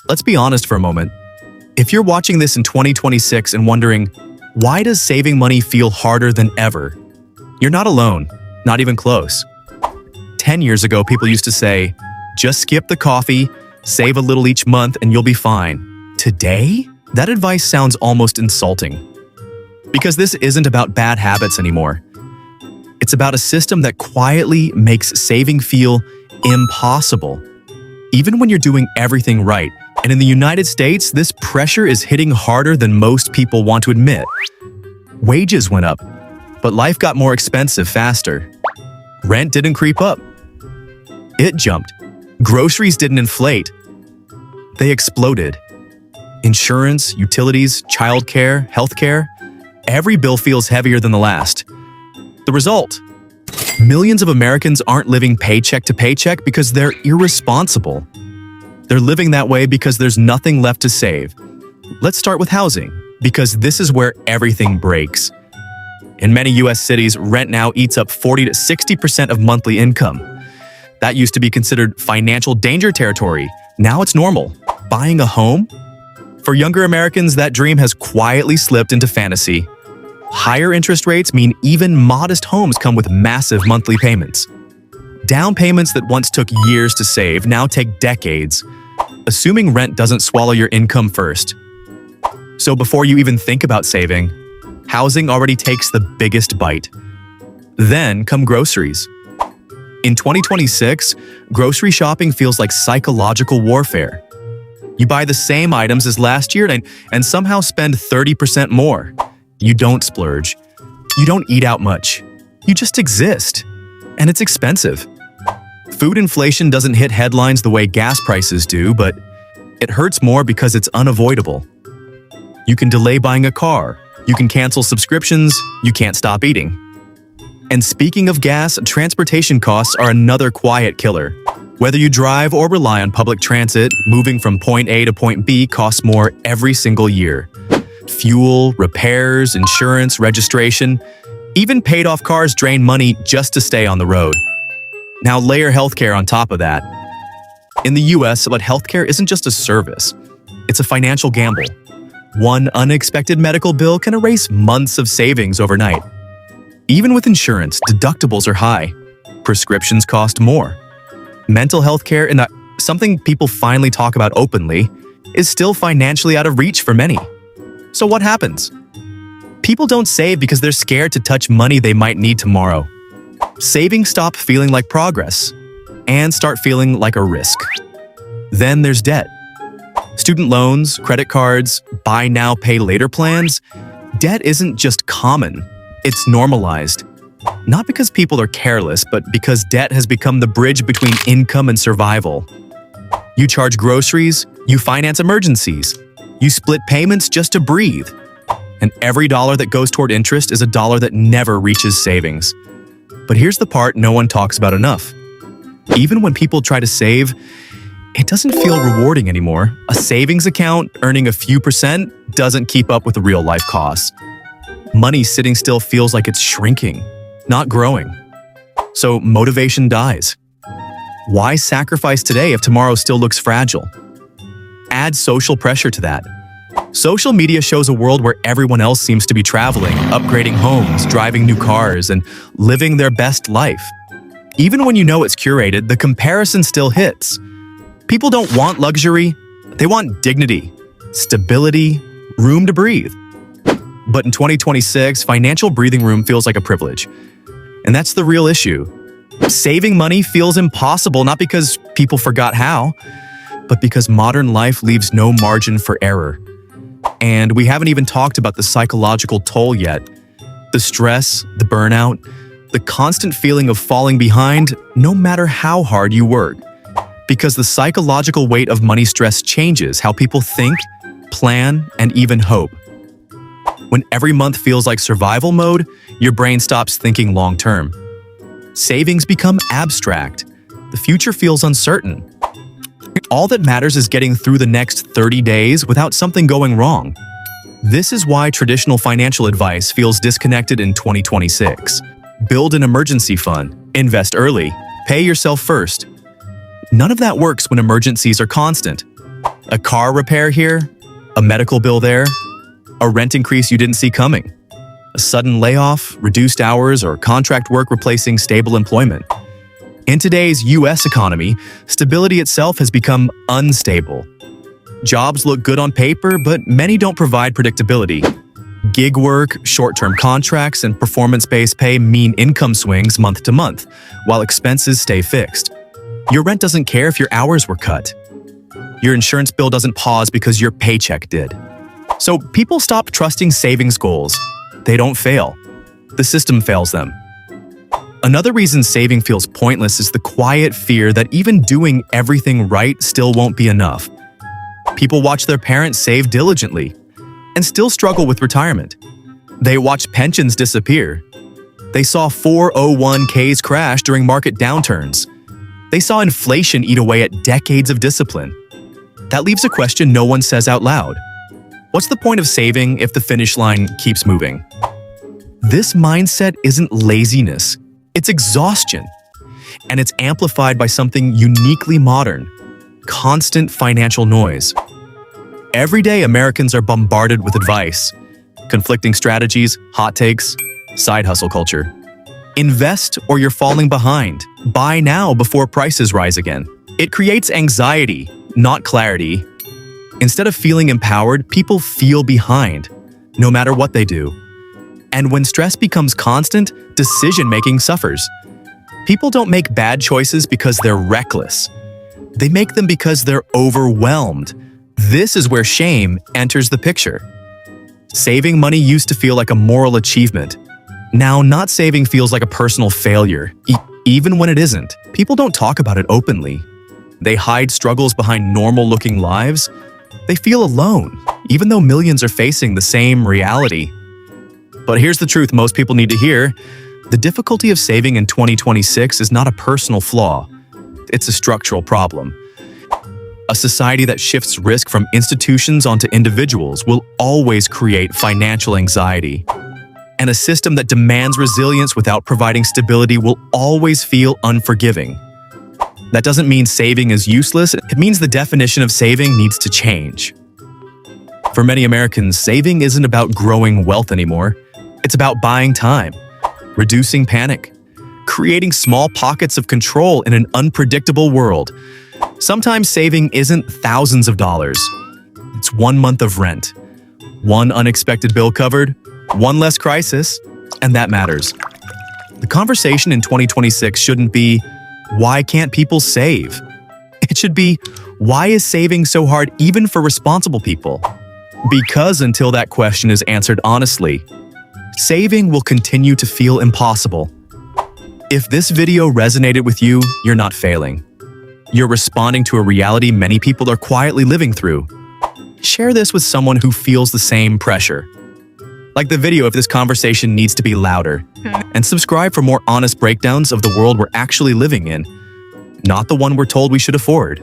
Let's be honest for a moment. If you're watching this in 2026 and wondering, why does saving money feel harder than ever? You're not alone, not even close. 10 years ago, people used to say, just skip the coffee, save a little each month, and you'll be fine. Today, that advice sounds almost insulting. Because this isn't about bad habits anymore. It's about a system that quietly makes saving feel impossible. Even when you're doing everything right. And in the United States, this pressure is hitting harder than most people want to admit. Wages went up, but life got more expensive faster. Rent didn't creep up. It jumped. Groceries didn't inflate. They exploded. Insurance, utilities, childcare, healthcare, every bill feels heavier than the last. The result? Millions of Americans aren't living paycheck to paycheck because they're irresponsible. They're living that way because there's nothing left to save. Let's start with housing, because this is where everything breaks. In many US cities, rent now eats up 40 to 60% of monthly income. That used to be considered financial danger territory. Now it's normal. Buying a home? For younger Americans, that dream has quietly slipped into fantasy. Higher interest rates mean even modest homes come with massive monthly payments. Down payments that once took years to save now take decades, assuming rent doesn't swallow your income first. So before you even think about saving, housing already takes the biggest bite. Then come groceries. In 2026, grocery shopping feels like psychological warfare. You buy the same items as last year and somehow spend 30% more. You don't splurge. You don't eat out much. You just exist. And it's expensive. Food inflation doesn't hit headlines the way gas prices do, but it hurts more because it's unavoidable. You can delay buying a car. You can cancel subscriptions. You can't stop eating. And speaking of gas, transportation costs are another quiet killer. Whether you drive or rely on public transit, moving from point A to point B costs more every single year. Fuel, repairs, insurance, registration, even paid-off cars drain money just to stay on the road. Now layer healthcare on top of that. In the US, but healthcare isn't just a service. It's a financial gamble. One unexpected medical bill can erase months of savings overnight. Even with insurance, deductibles are high. Prescriptions cost more. Mental health care, and something people finally talk about openly, is still financially out of reach for many. So what happens? People don't save because they're scared to touch money they might need tomorrow. Savings stop feeling like progress and start feeling like a risk. Then there's debt. Student loans, credit cards, buy now, pay later plans. Debt isn't just common, it's normalized. Not because people are careless, but because debt has become the bridge between income and survival. You charge groceries, you finance emergencies, you split payments just to breathe. And every dollar that goes toward interest is a dollar that never reaches savings. But here's the part no one talks about enough. Even when people try to save, it doesn't feel rewarding anymore. A savings account earning a few percent doesn't keep up with the real-life costs. Money sitting still feels like it's shrinking, not growing. So motivation dies. Why sacrifice today if tomorrow still looks fragile? Add social pressure to that. Social media shows a world where everyone else seems to be traveling, upgrading homes, driving new cars, and living their best life. Even when you know it's curated, the comparison still hits. People don't want luxury, they want dignity, stability, room to breathe. But in 2026, financial breathing room feels like a privilege. And that's the real issue. Saving money feels impossible not because people forgot how, but because modern life leaves no margin for error. And we haven't even talked about the psychological toll yet. The stress, the burnout, the constant feeling of falling behind no matter how hard you work. Because the psychological weight of money stress changes how people think, plan, and even hope. When every month feels like survival mode, your brain stops thinking long-term. Savings become abstract. The future feels uncertain. All that matters is getting through the next 30 days without something going wrong. This is why traditional financial advice feels disconnected in 2026. Build an emergency fund, invest early, pay yourself first. None of that works when emergencies are constant. A car repair here, a medical bill there, a rent increase you didn't see coming, a sudden layoff, reduced hours, or contract work replacing stable employment. In today's US economy, stability itself has become unstable. Jobs look good on paper, but many don't provide predictability. Gig work, short-term contracts, and performance-based pay mean income swings month to month, while expenses stay fixed. Your rent doesn't care if your hours were cut. Your insurance bill doesn't pause because your paycheck did. So people stop trusting savings goals. They don't fail. The system fails them. Another reason saving feels pointless is the quiet fear that even doing everything right still won't be enough. People watch their parents save diligently and still struggle with retirement. They watch pensions disappear. They saw 401ks crash during market downturns. They saw inflation eat away at decades of discipline. That leaves a question no one says out loud. What's the point of saving if the finish line keeps moving? This mindset isn't laziness, it's exhaustion. And it's amplified by something uniquely modern: constant financial noise. Every day, Americans are bombarded with advice, conflicting strategies, hot takes, side hustle culture. Invest or you're falling behind. Buy now before prices rise again. It creates anxiety, not clarity. Instead of feeling empowered, people feel behind, no matter what they do. And when stress becomes constant, decision-making suffers. People don't make bad choices because they're reckless. They make them because they're overwhelmed. This is where shame enters the picture. Saving money used to feel like a moral achievement. Now, not saving feels like a personal failure, even when it isn't. People don't talk about it openly. They hide struggles behind normal-looking lives. They feel alone, even though millions are facing the same reality. But here's the truth most people need to hear. The difficulty of saving in 2026 is not a personal flaw. It's a structural problem. A society that shifts risk from institutions onto individuals will always create financial anxiety. And a system that demands resilience without providing stability will always feel unforgiving. That doesn't mean saving is useless. It means the definition of saving needs to change. For many Americans, saving isn't about growing wealth anymore. It's about buying time, reducing panic, creating small pockets of control in an unpredictable world. Sometimes saving isn't thousands of dollars. It's 1 month of rent, one unexpected bill covered, one less crisis, and that matters. The conversation in 2026 shouldn't be, why can't people save? It should be, why is saving so hard even for responsible people? Because until that question is answered honestly, saving will continue to feel impossible. If this video resonated with you, you're not failing. You're responding to a reality many people are quietly living through. Share this with someone who feels the same pressure. Like the video if this conversation needs to be louder. And subscribe for more honest breakdowns of the world we're actually living in, not the one we're told we should afford.